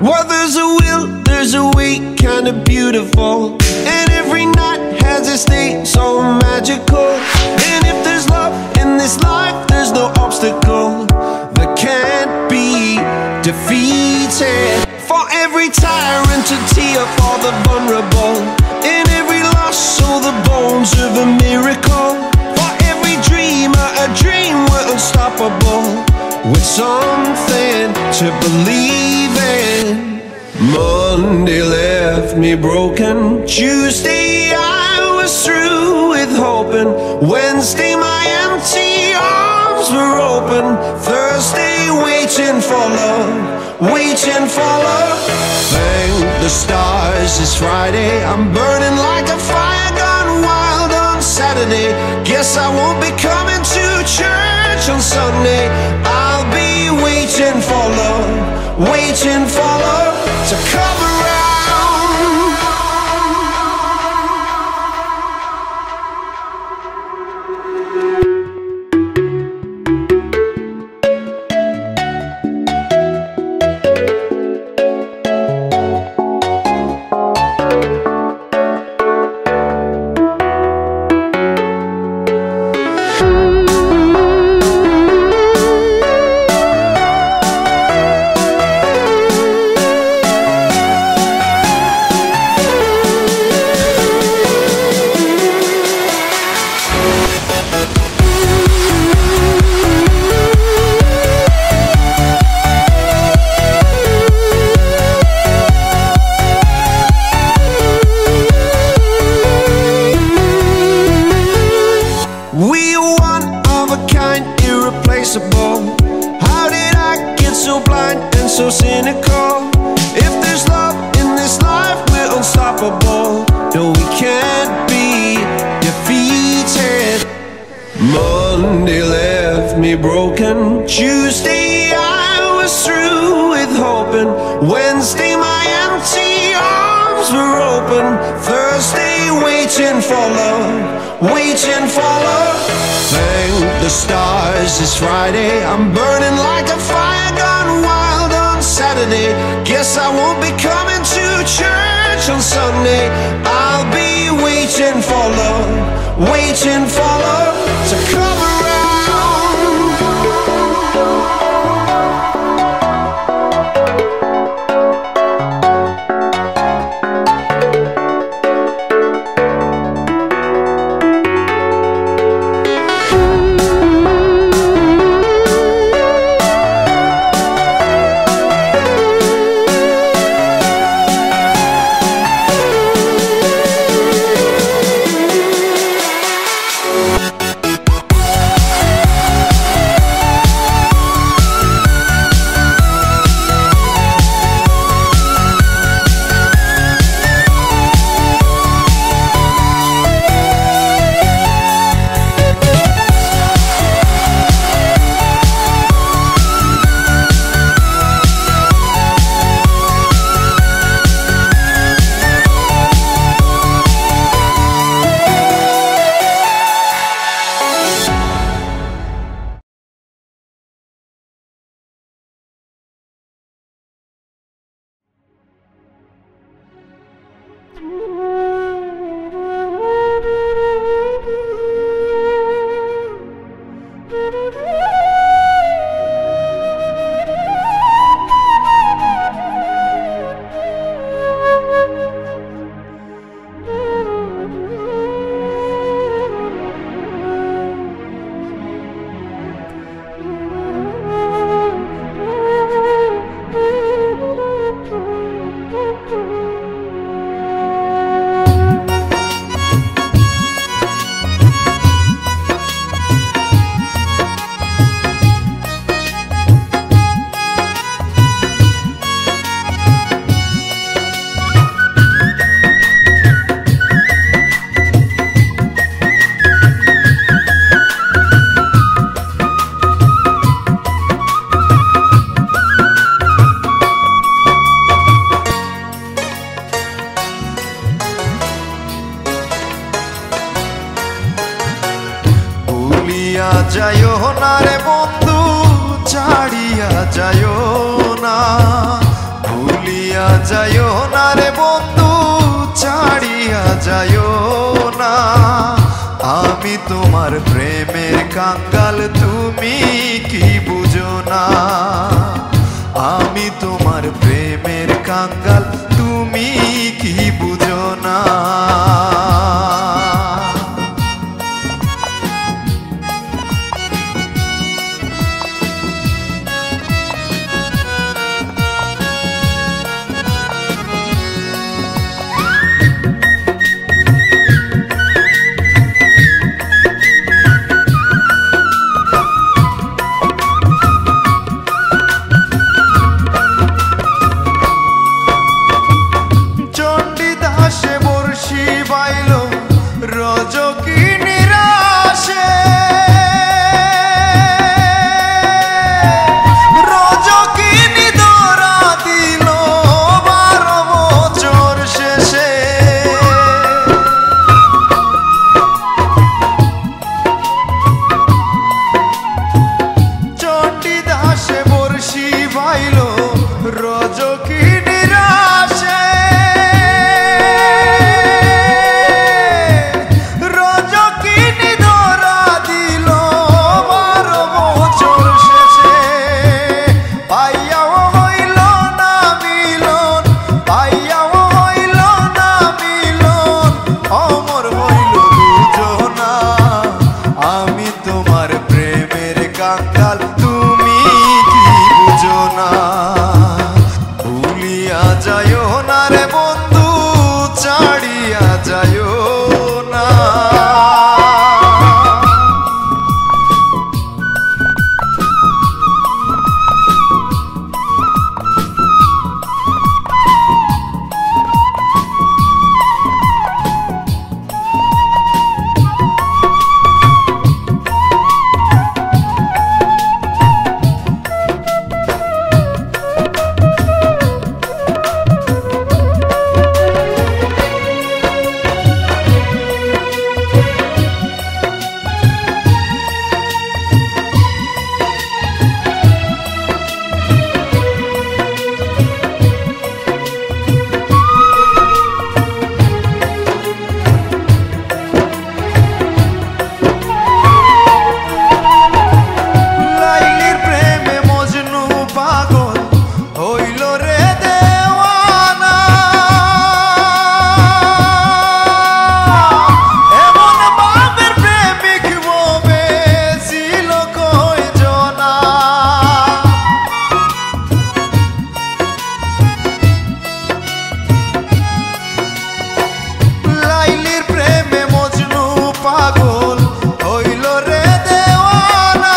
Well, there's a will, there's a way, kinda beautiful, and every night has its day so magical. And if there's love in this life, there's no obstacle that can't be defeated. For every tyrant to tear for the vulnerable, in every loss soul the bones of a miracle. For every dreamer a dream, we're unstoppable, with something to believe in. Monday left me broken, Tuesday I was through with hoping, Wednesday my empty arms were open, Thursday waiting for love, waiting for love. Thank the stars it's Friday, I'm burning like a fire gone wild on Saturday. Guess I won't be coming to church on Sunday. I'll be waiting for love, waiting for love to come around. How did I get so blind and so cynical? If there's love in this life, we're unstoppable. No, we can't be defeated. Monday left me broken, Tuesday I was through with hoping, Wednesday my empty arms were open, Thursday waiting for love, waiting for love. Thank the stars it's Friday, I'm burning like a fire gone wild on Saturday. Guess I won't be coming to church on Sunday. I'll be waiting for love, waiting for love to come around. যাইও না রে বন্ধু, ছাড়িয়া যাইও না, ভুলিয়া ভুলিয়া যাইও না রে বন্ধু, ছাড়িয়া যাইও না। আমি তোমার প্রেমের কাঙ্গাল, তুমি কি বুঝো না। আমি তোমার প্রেমের কাঙ্গাল, তুমি কি বুঝো না। চণ্ডীদাসে বর্ষি বাইল, রজকিনী